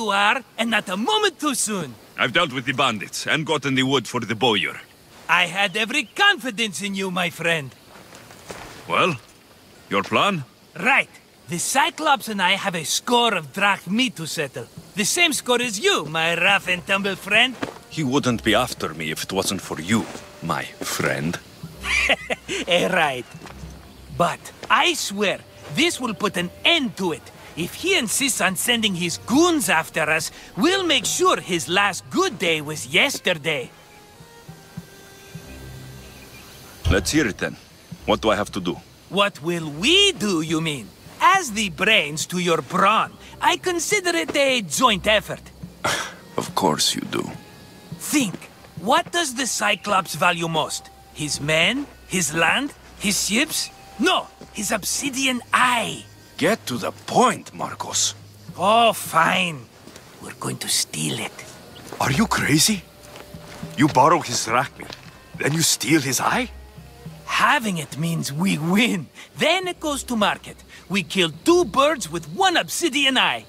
you are, and not a moment too soon. I've dealt with the bandits and gotten the wood for the bowyer. I had every confidence in you, my friend. Well, your plan? Right. The Cyclops and I have a score of drachmi to settle. The same score as you, my rough and tumble friend. He wouldn't be after me if it wasn't for you, my friend. Right. But I swear, this will put an end to it. If he insists on sending his goons after us, we'll make sure his last good day was yesterday. Let's hear it then. What do I have to do? What will we do, you mean? As the brains to your brawn, I consider it a joint effort. Of course you do. Think, what does the Cyclops value most? His men? His land? His ships? No, his obsidian eye. Get to the point, Marcos. Oh, fine. We're going to steal it. Are you crazy? You borrow his drachmi, then you steal his eye? Having it means we win. Then it goes to market. We kill 2 birds with 1 obsidian eye.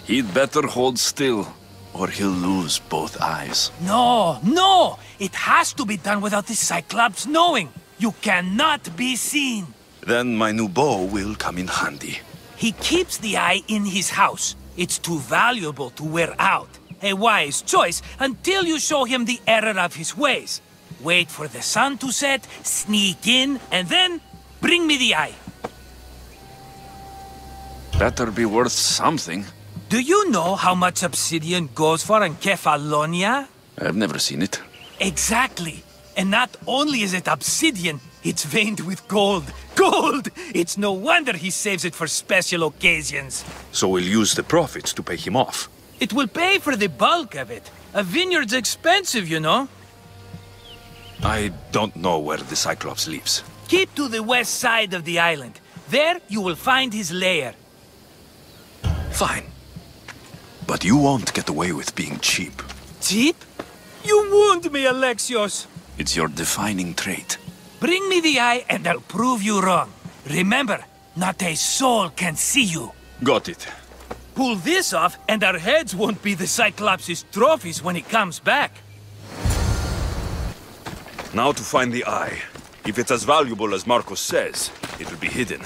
He'd better hold still, or he'll lose both eyes. No! It has to be done without the Cyclops knowing. You cannot be seen. Then my new bow will come in handy. He keeps the eye in his house. It's too valuable to wear out. A wise choice until you show him the error of his ways. Wait for the sun to set, sneak in, and then bring me the eye. Better be worth something. Do you know how much obsidian goes for in Kefalonia? I've never seen it. Exactly. And not only is it obsidian, it's veined with gold. Gold! It's no wonder he saves it for special occasions. So we'll use the profits to pay him off. It will pay for the bulk of it. A vineyard's expensive, you know. I don't know where the Cyclops lives. Keep to the west side of the island. There you will find his lair. Fine. But you won't get away with being cheap. Cheap? You wound me, Alexios. It's your defining trait. Bring me the eye and I'll prove you wrong. Remember, not a soul can see you. Got it. Pull this off and our heads won't be the Cyclops' trophies when he comes back. Now to find the eye. If it's as valuable as Marcos says, it will be hidden.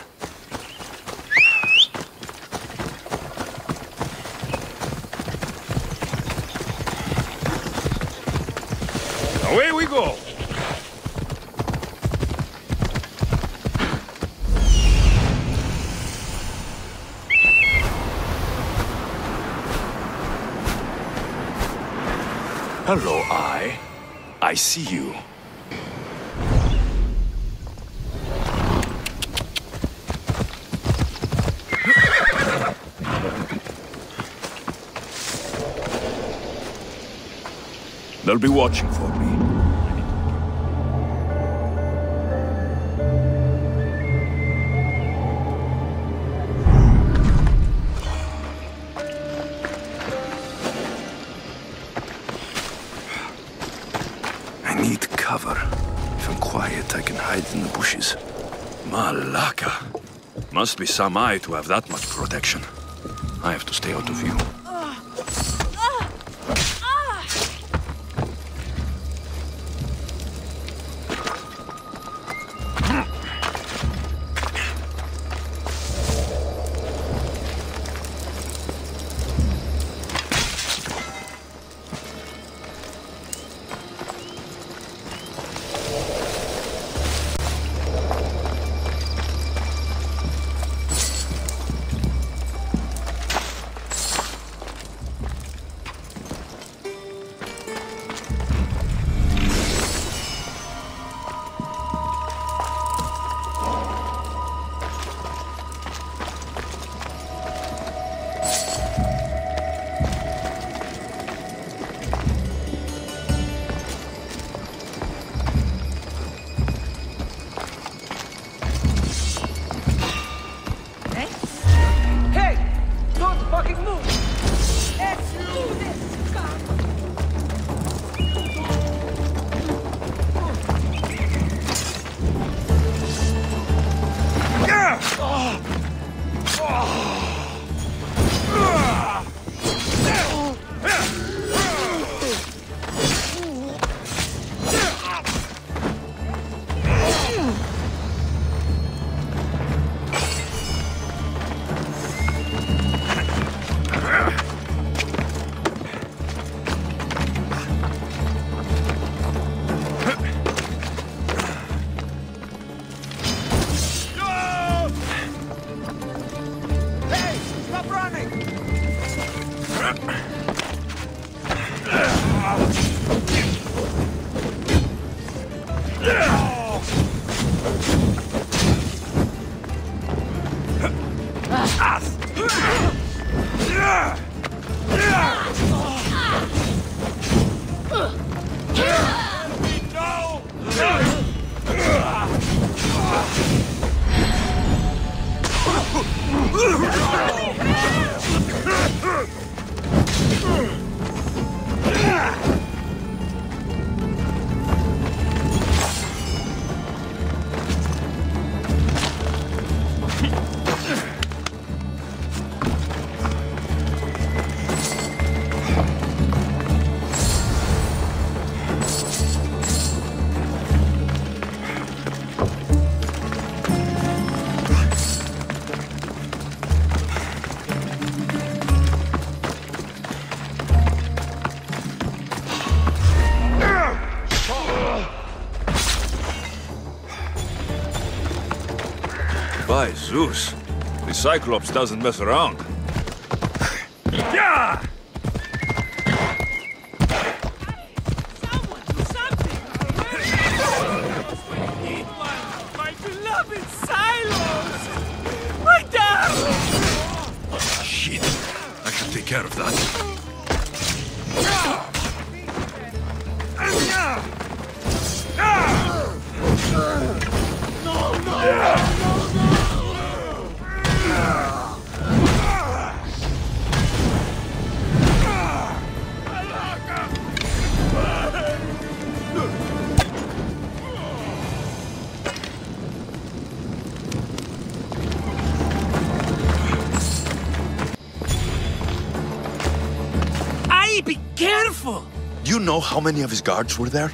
Away we go! Hello, Eye. I see you. They'll be watching for me. I need cover. If I'm quiet, I can hide in the bushes. Malaka. Must be some eye to have that much protection. I have to stay out of view. By Zeus, the Cyclops doesn't mess around. Yeah! Someone do something! My beloved silos! My dad! Shit. I should take care of that. Be careful! Do you know how many of his guards were there?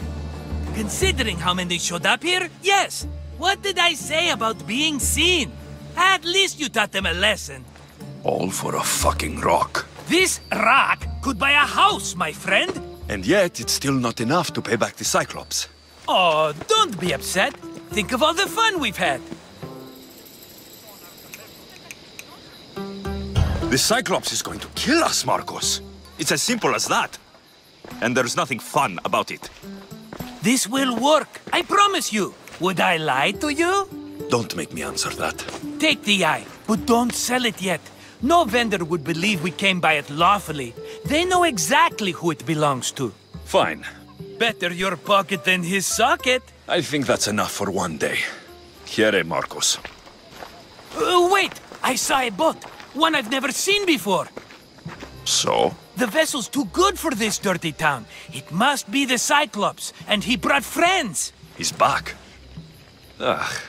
Considering how many showed up here, yes. What did I say about being seen? At least you taught them a lesson. All for a fucking rock. This rock could buy a house, my friend. And yet, it's still not enough to pay back the Cyclops. Oh, don't be upset. Think of all the fun we've had. The Cyclops is going to kill us, Marcos. It's as simple as that. And there's nothing fun about it. This will work, I promise you. Would I lie to you? Don't make me answer that. Take the eye, but don't sell it yet. No vendor would believe we came by it lawfully. They know exactly who it belongs to. Fine. Better your pocket than his socket. I think that's enough for one day. Here, Marcos. Wait! I saw a boat. One I've never seen before. So? The vessel's too good for this dirty town. It must be the Cyclops, and he brought friends. He's back. Ugh.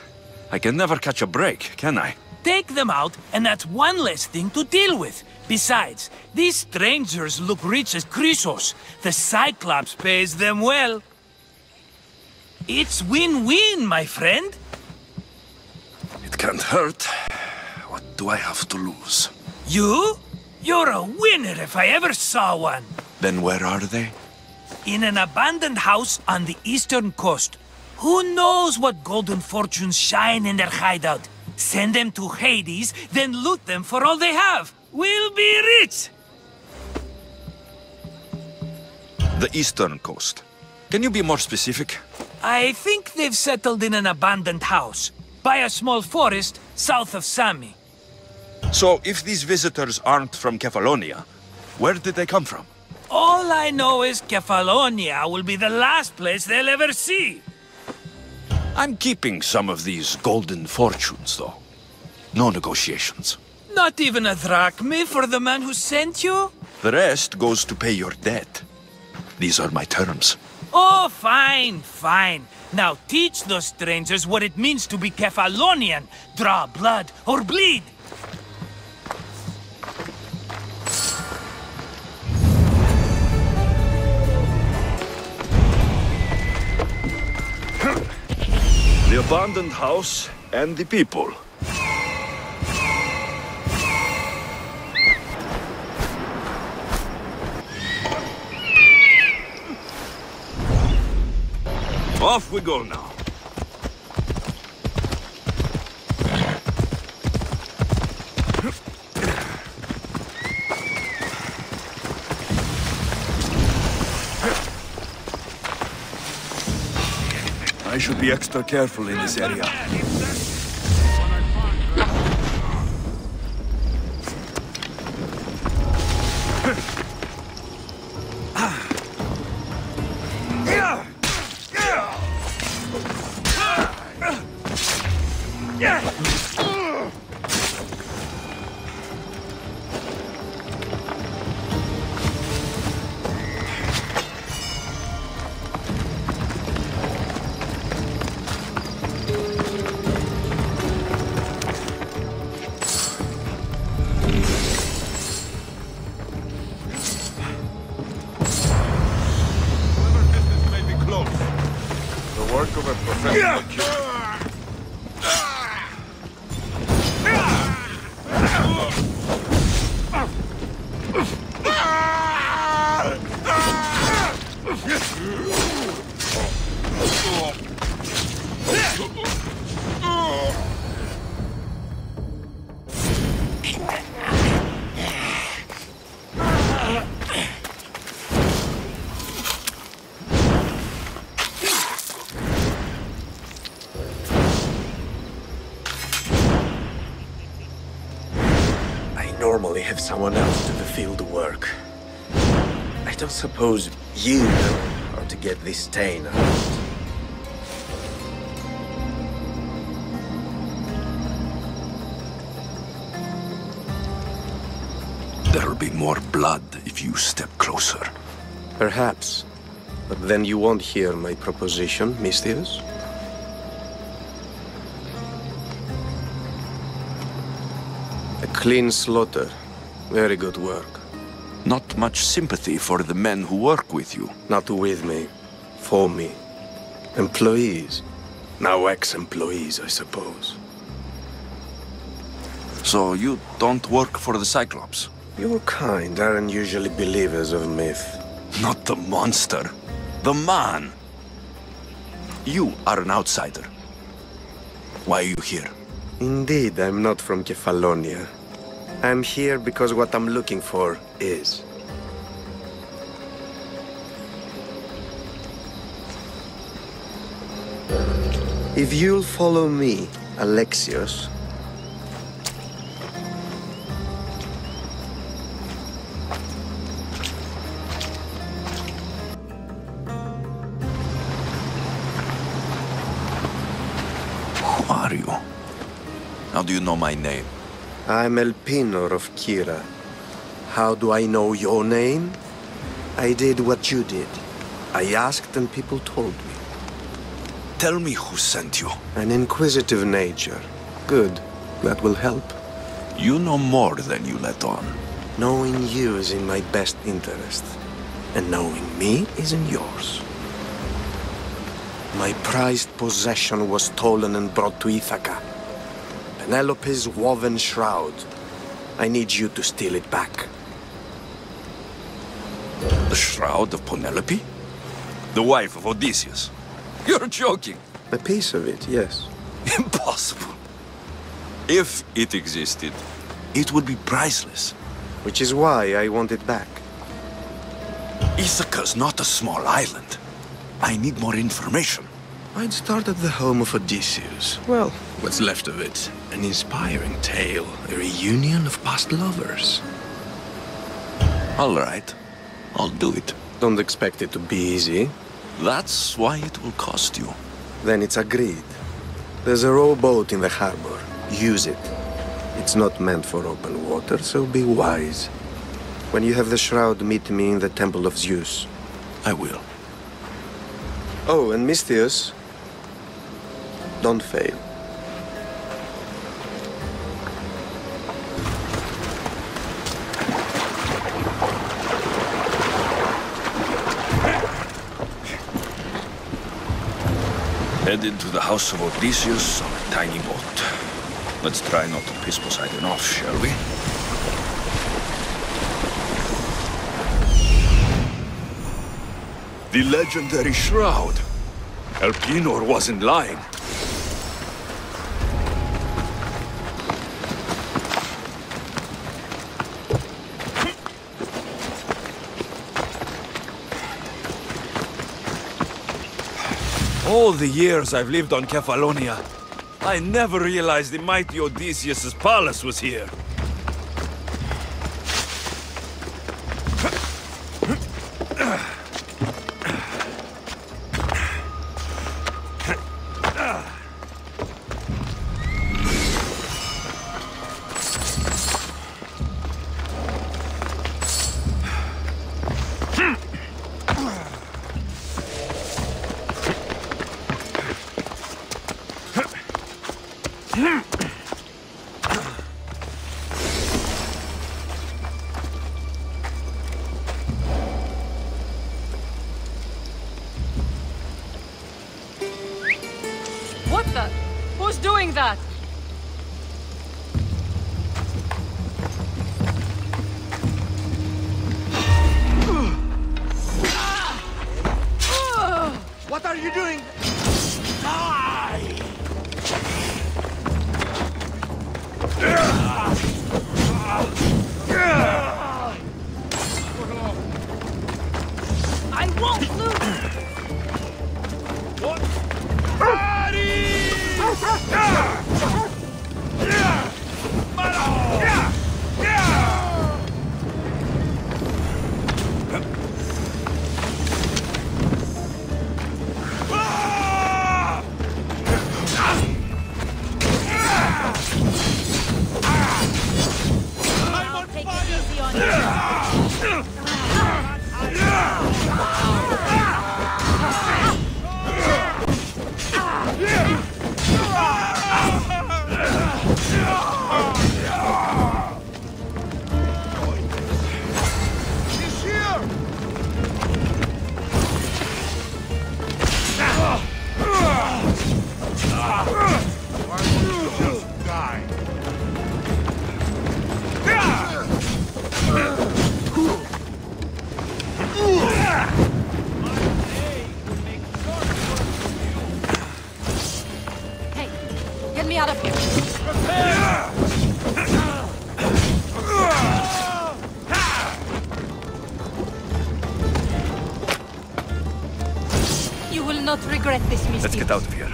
I can never catch a break, can I? Take them out, and that's one less thing to deal with. Besides, these strangers look rich as Chrysos. The Cyclops pays them well. It's win-win, my friend. It can't hurt. What do I have to lose? You? You're a winner if I ever saw one. Then where are they? In an abandoned house on the eastern coast. Who knows what golden fortunes shine in their hideout? Send them to Hades, then loot them for all they have. We'll be rich! The eastern coast. Can you be more specific? I think they've settled in an abandoned house, by a small forest south of Sami. So, if these visitors aren't from Kefalonia, where did they come from? All I know is Kefalonia will be the last place they'll ever see. I'm keeping some of these golden fortunes, though. No negotiations. Not even a drachme for the man who sent you? The rest goes to pay your debt. These are my terms. Oh, fine, fine. Now teach those strangers what it means to be Kefalonian. Draw blood or bleed. The abandoned house and the people. Off we go now. I should be extra careful in this area. Normally have someone else do the field work. I don't suppose you know how to get this stain out. There'll be more blood if you step closer. Perhaps. But then you won't hear my proposition, Mistius. A clean slaughter. Very good work. Not much sympathy for the men who work with you. Not with me. For me. Employees. Now ex-employees, I suppose. So you don't work for the Cyclops? Your kind aren't usually believers of myth. Not the monster. The man. You are an outsider. Why are you here? Indeed, I'm not from Kefalonia. I'm here because what I'm looking for is. If you'll follow me, Alexios. Who are you? How do you know my name? I'm Elpinor of Kira. How do I know your name? I did what you did. I asked and people told me. Tell me who sent you. An inquisitive nature. Good. That will help. You know more than you let on. Knowing you is in my best interest. And knowing me is in yours. My prized possession was stolen and brought to Ithaca. Penelope's woven shroud. I need you to steal it back. The shroud of Penelope? The wife of Odysseus? You're joking. A piece of it, yes. Impossible. If it existed, it would be priceless. Which is why I want it back. Ithaca's not a small island. I need more information. I'd start at the home of Odysseus. Well, what's left of it. An inspiring tale, a reunion of past lovers. All right. I'll do it. Don't expect it to be easy. That's why it will cost you. Then it's agreed. There's a rowboat in the harbor. Use it. It's not meant for open water, so be wise. When you have the shroud, meet me in the Temple of Zeus. I will. Oh, and Mistius, don't fail. Headed to the house of Odysseus on a tiny boat. Let's try not to piss Poseidon off, shall we? The legendary shroud. Elpinor wasn't lying. All the years I've lived on Kefalonia, I never realized the mighty Odysseus' palace was here. What the? Who's doing that? What are you doing? I won't lose! What? I'll take it easy on you. He's here! Why don't you just die? Hey, get me out of here. You will not regret this mistake. Let's get out of here.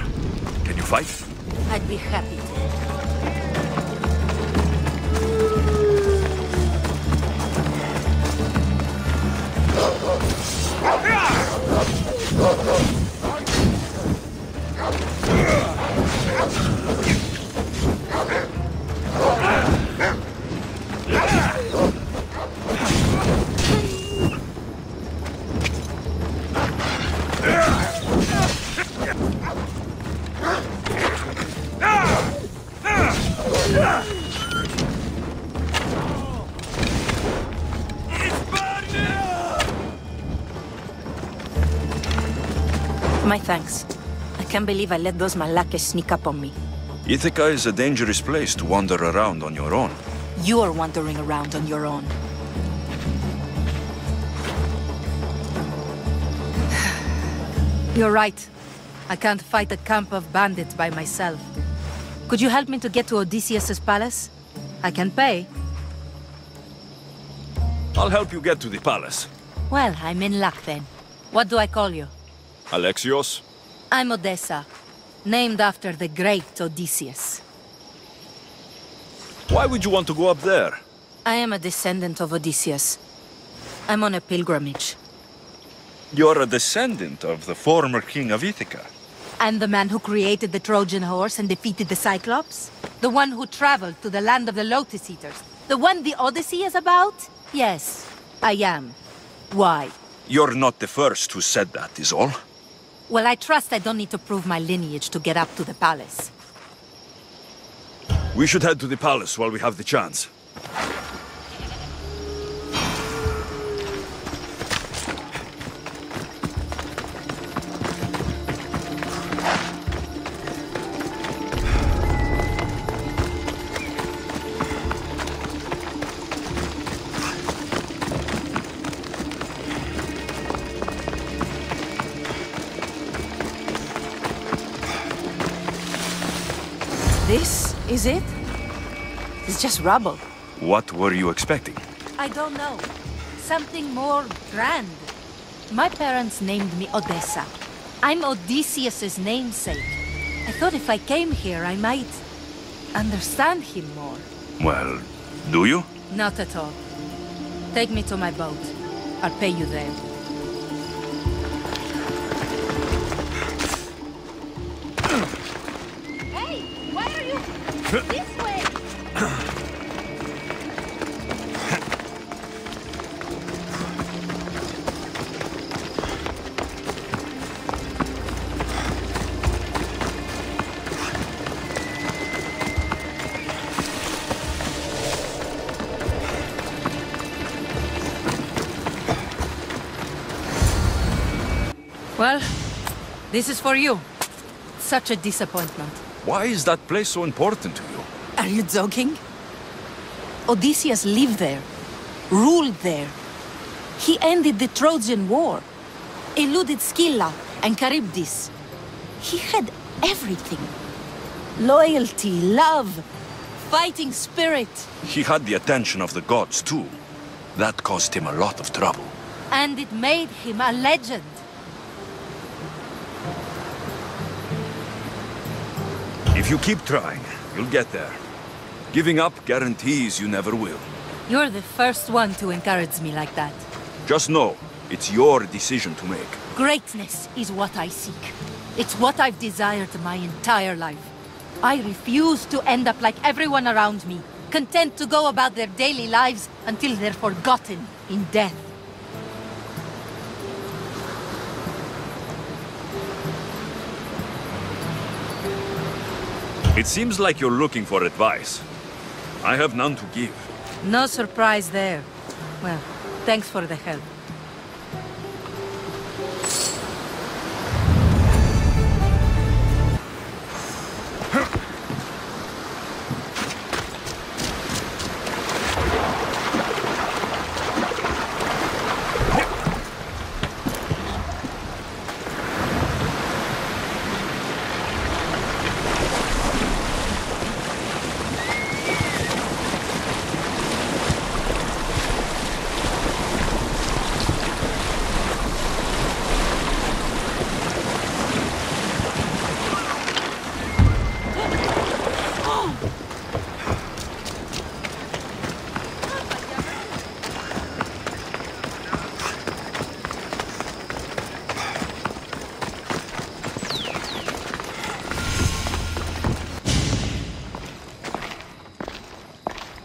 Can you fight? I'd be happy to. My thanks. I can't believe I let those Malakas sneak up on me. Ithaca is a dangerous place to wander around on your own. You're wandering around on your own. You're right. I can't fight a camp of bandits by myself. Could you help me to get to Odysseus' palace? I can pay. I'll help you get to the palace. Well, I'm in luck then. What do I call you? Alexios? I'm Odessa, named after the great Odysseus. Why would you want to go up there? I am a descendant of Odysseus. I'm on a pilgrimage. You're a descendant of the former king of Ithaca. And the man who created the Trojan horse and defeated the Cyclops? The one who traveled to the land of the Lotus Eaters? The one the Odyssey is about? Yes, I am. Why? You're not the first who said that, is all. Well, I trust I don't need to prove my lineage to get up to the palace. We should head to the palace while we have the chance. This is it? It's just rubble. What were you expecting? I don't know. Something more grand. My parents named me Odessa. I'm Odysseus's namesake. I thought if I came here, I might understand him more. Well, do you? Not at all. Take me to my boat. I'll pay you there. Hey, why are you... This way! Well, this is for you. Such a disappointment. Why is that place so important to you? Are you joking? Odysseus lived there, ruled there. He ended the Trojan War, eluded Scylla and Charybdis. He had everything. Loyalty, love, fighting spirit. He had the attention of the gods, too. That caused him a lot of trouble. And it made him a legend. If you keep trying, you'll get there. Giving up guarantees you never will. You're the first one to encourage me like that. Just know, it's your decision to make. Greatness is what I seek. It's what I've desired my entire life. I refuse to end up like everyone around me, content to go about their daily lives until they're forgotten in death. It seems like you're looking for advice. I have none to give. No surprise there. Well, thanks for the help.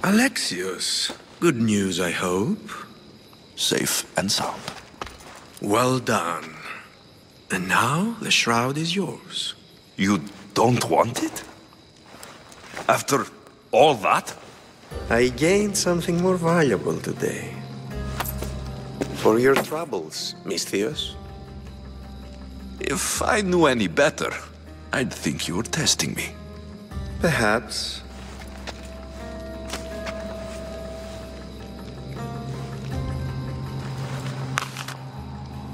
Alexios, good news, I hope. Safe and sound. Well done. And now the shroud is yours. You don't want it? After all that? I gained something more valuable today. For your troubles, Misthios. If I knew any better, I'd think you were testing me. Perhaps.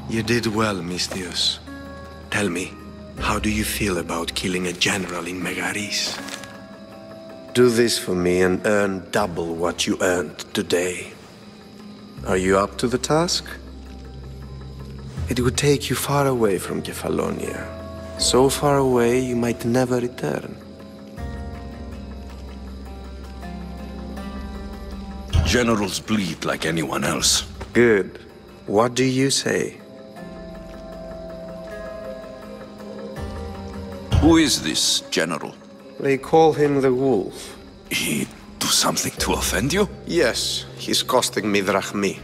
You did well, Misthios. Tell me, how do you feel about killing a general in Megaris? Do this for me and earn double what you earned today. Are you up to the task? It would take you far away from Kefalonia. So far away you might never return. Generals bleed like anyone else. Good. What do you say? Who is this general? They call him the Wolf. He do something to offend you? Yes, he's costing me drachmi.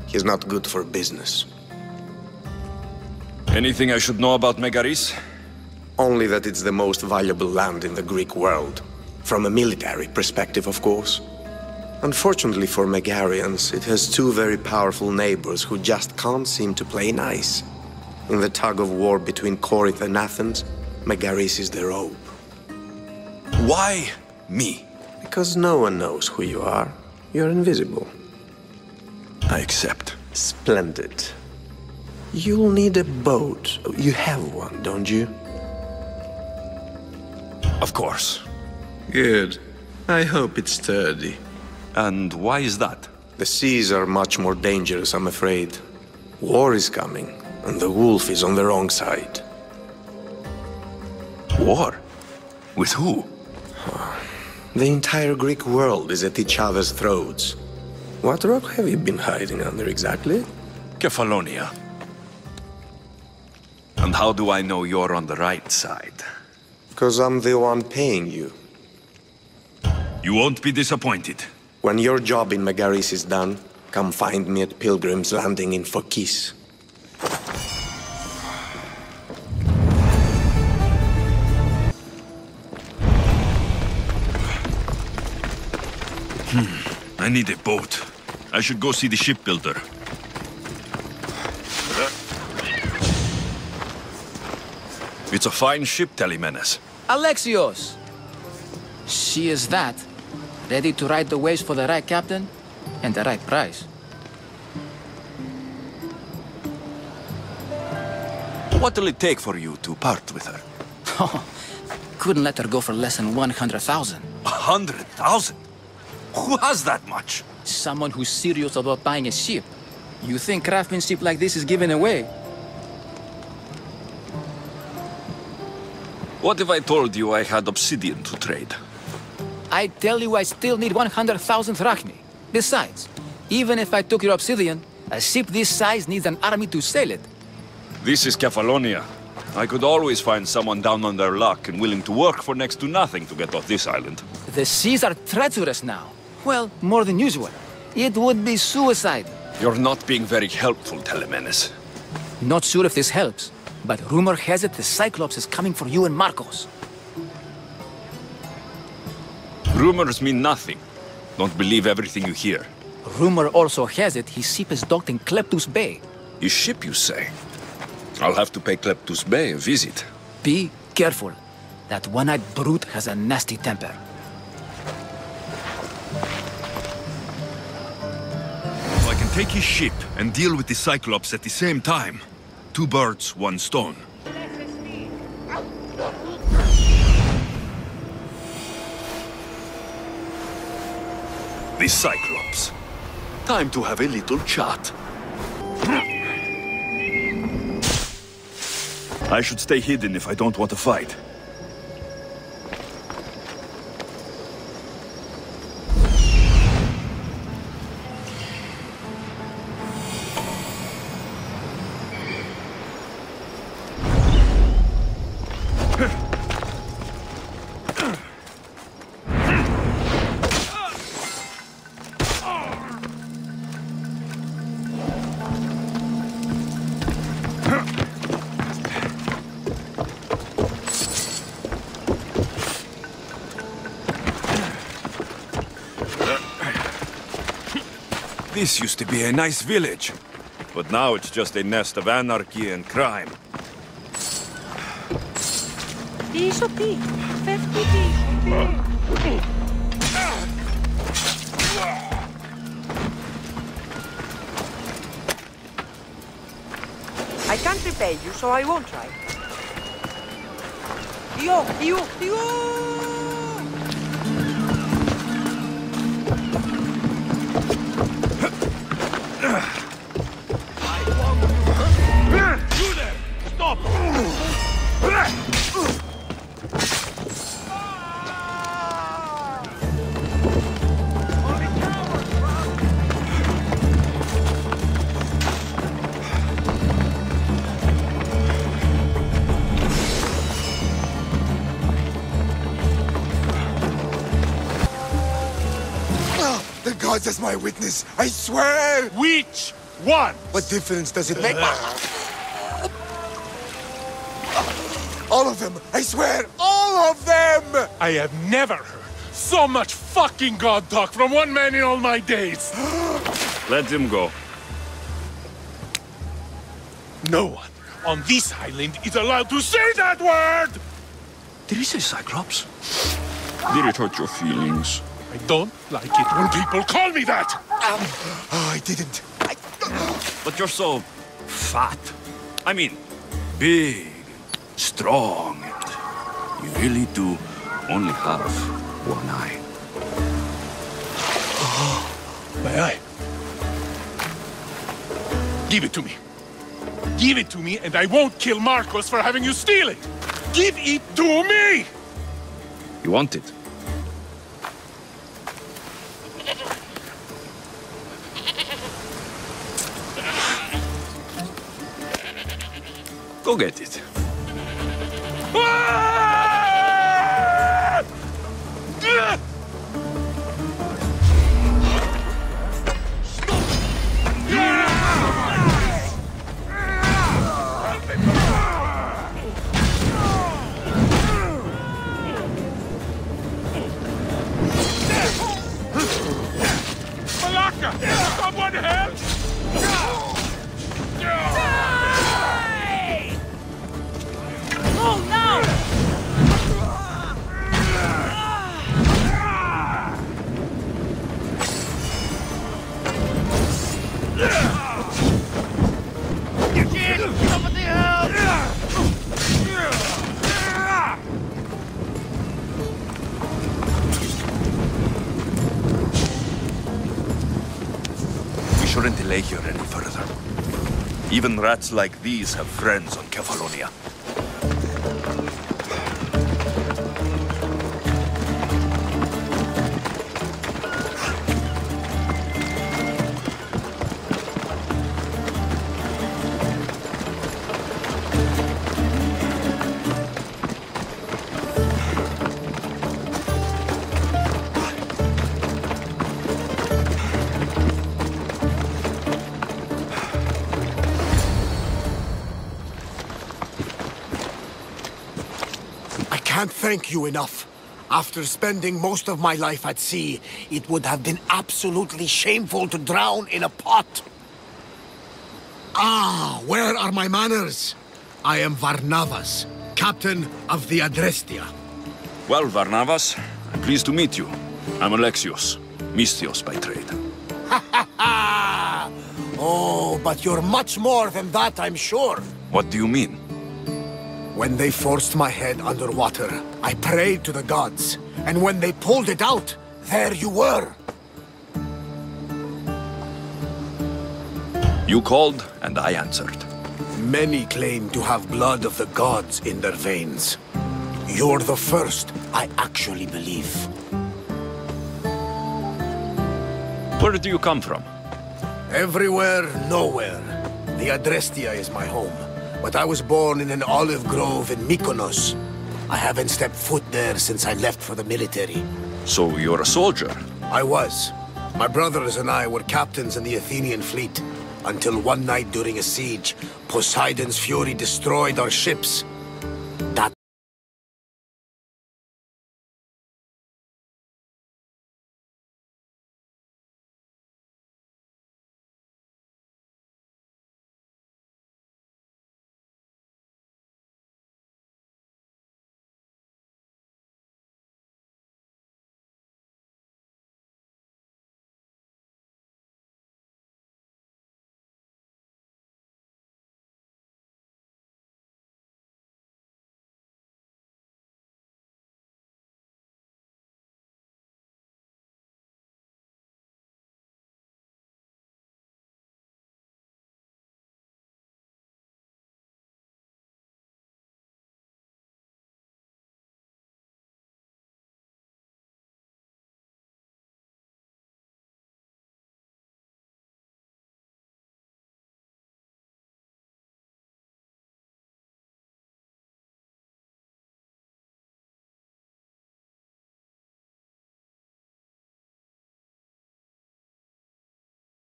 He's not good for business. Anything I should know about Megaris? Only that it's the most valuable land in the Greek world. From a military perspective, of course. Unfortunately for Megarians, it has two very powerful neighbors who just can't seem to play nice. In the tug-of-war between Corinth and Athens, Megaris is the rope. Why me? Because no one knows who you are. You're invisible. I accept. Splendid. You'll need a boat. You have one, don't you? Of course. Good. I hope it's sturdy. And why is that? The seas are much more dangerous, I'm afraid. War is coming, and the wolf is on the wrong side. War? With who? The entire Greek world is at each other's throats. What rock have you been hiding under exactly? Kefalonia. And how do I know you're on the right side? 'Cause I'm the one paying you. You won't be disappointed. When your job in Megaris is done, come find me at Pilgrim's Landing in Phokis. I need a boat. I should go see the shipbuilder. It's a fine ship, Telemenes. Alexios! She is that. Ready to ride the waves for the right captain and the right price. What'll it take for you to part with her? Couldn't let her go for less than 100,000. 100,000? Who has that much? Someone who's serious about buying a ship. You think craftsmanship like this is given away? What if I told you I had obsidian to trade? I tell you I still need 100,000 drachmi. Besides, even if I took your obsidian, a ship this size needs an army to sail it. This is Kefalonia. I could always find someone down on their luck and willing to work for next to nothing to get off this island. The seas are treacherous now. Well, more than usual. It would be suicide. You're not being very helpful, Telemenes. Not sure if this helps, but rumor has it the Cyclops is coming for you and Marcos. Rumors mean nothing. Don't believe everything you hear. Rumor also has it his ship is docked in Kleptus Bay. His ship, you say? I'll have to pay Kleptus Bay a visit. Be careful. That one-eyed brute has a nasty temper. I can take his ship and deal with the Cyclops at the same time. 2 birds, 1 stone. The Cyclops. Time to have a little chat. I should stay hidden if I don't want to fight. This used to be a nice village, but now it's just a nest of anarchy and crime. I can't repay you, so I won't try. Yo! You there! Stop! The gods as my witness, I swear! Which one? What difference does it make? All of them! I swear, all of them! I have never heard so much fucking god talk from one man in all my days. Let him go. No one on this island is allowed to say that word! Did he say Cyclops? Did it hurt your feelings? I don't like it when people call me that! Oh, I didn't. But you're so fat. I mean, big, strong, and you really do only have one eye. My eye. Give it to me. Give it to me, and I won't kill Marcos for having you steal it! Give it to me! You want it? Go get it. Malaka! Someone help! Oh, no! Somebody help! We shouldn't delay here any further. Even rats like these have friends on Kefalonia. I can't thank you enough. After spending most of my life at sea, it would have been absolutely shameful to drown in a pot. Ah, where are my manners? I am Varnavas, captain of the Adrestia. Well, Varnavas, I'm pleased to meet you. I'm Alexios, Mystios by trade. Oh, but you're much more than that, I'm sure. What do you mean? When they forced my head underwater, I prayed to the gods. And when they pulled it out, there you were. You called, and I answered. Many claim to have blood of the gods in their veins. You're the first I actually believe. Where do you come from? Everywhere, nowhere. The Adrestia is my home. But I was born in an olive grove in Mykonos. I haven't stepped foot there since I left for the military. So you're a soldier? I was. My brothers and I were captains in the Athenian fleet. Until one night during a siege, Poseidon's fury destroyed our ships. That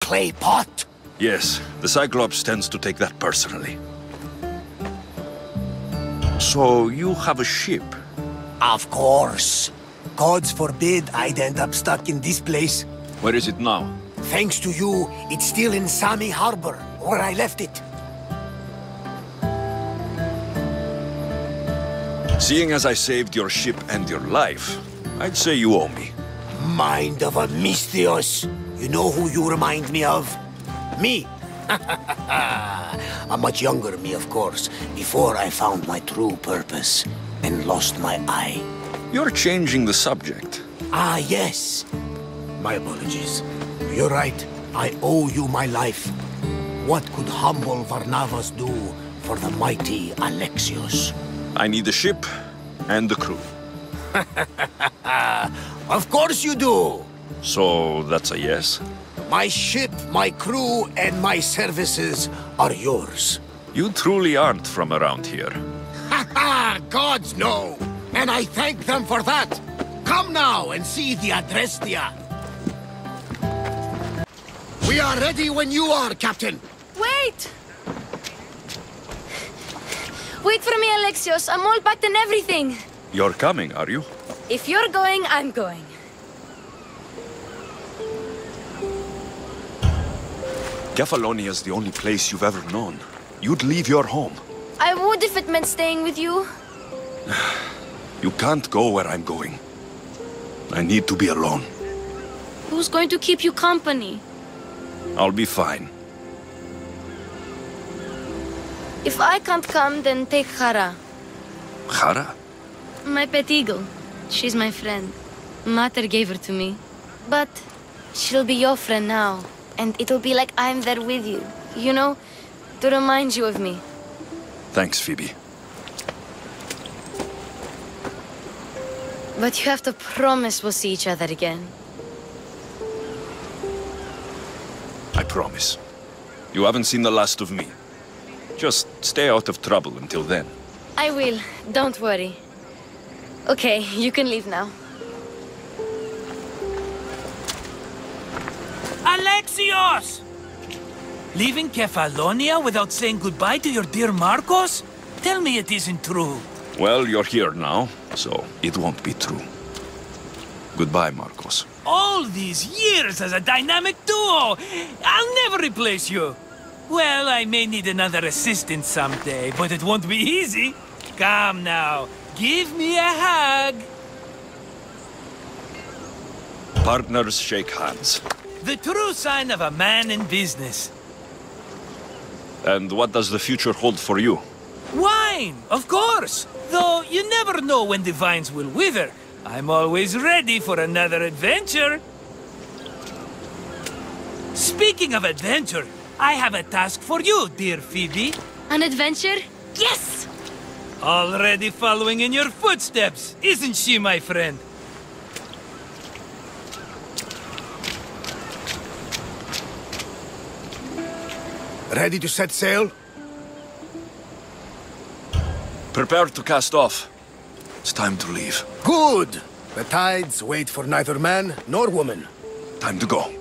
clay pot? Yes, the Cyclops tends to take that personally. So you have a ship? Of course. Gods forbid I'd end up stuck in this place. Where is it now? Thanks to you, it's still in Sami Harbor, where I left it. Seeing as I saved your ship and your life, I'd say you owe me. Mind of a Mystios. You know who you remind me of? Me. A much younger me, of course, before I found my true purpose and lost my eye. You're changing the subject. Ah, yes. My apologies. You're right. I owe you my life. What could humble Varnavas do for the mighty Alexios? I need a ship and a crew. Of course you do. So that's a yes? My ship, my crew, and my services are yours. You truly aren't from around here. Ha ha! Gods no! And I thank them for that! Come now and see the Adrestia! We are ready when you are, Captain! Wait! Wait for me, Alexios. I'm all packed and everything. You're coming, are you? If you're going, I'm going. Kefalonia's the only place you've ever known. You'd leave your home. I would if it meant staying with you. You can't go where I'm going. I need to be alone. Who's going to keep you company? I'll be fine. If I can't come, then take Hara. Hara? My pet eagle. She's my friend. Mater gave her to me. But she'll be your friend now. And it'll be like I'm there with you. You know? To remind you of me. Thanks, Phoebe. But you have to promise we'll see each other again. I promise. You haven't seen the last of me. Just stay out of trouble until then. I will. Don't worry. Okay, you can leave now. Alexios! Leaving Kefalonia without saying goodbye to your dear Marcos? Tell me it isn't true. Well, you're here now, so it won't be true. Goodbye, Marcos. All these years as a dynamic duo! I'll never replace you! Well, I may need another assistant someday, but it won't be easy. Come now, give me a hug! Partners shake hands. The true sign of a man in business. And what does the future hold for you? Wine, of course! Though you never know when the vines will wither. I'm always ready for another adventure. Speaking of adventure, I have a task for you, dear Phoebe. An adventure? Yes! Already following in your footsteps, isn't she, my friend? Ready to set sail? Prepare to cast off. It's time to leave. Good! The tides wait for neither man nor woman. Time to go.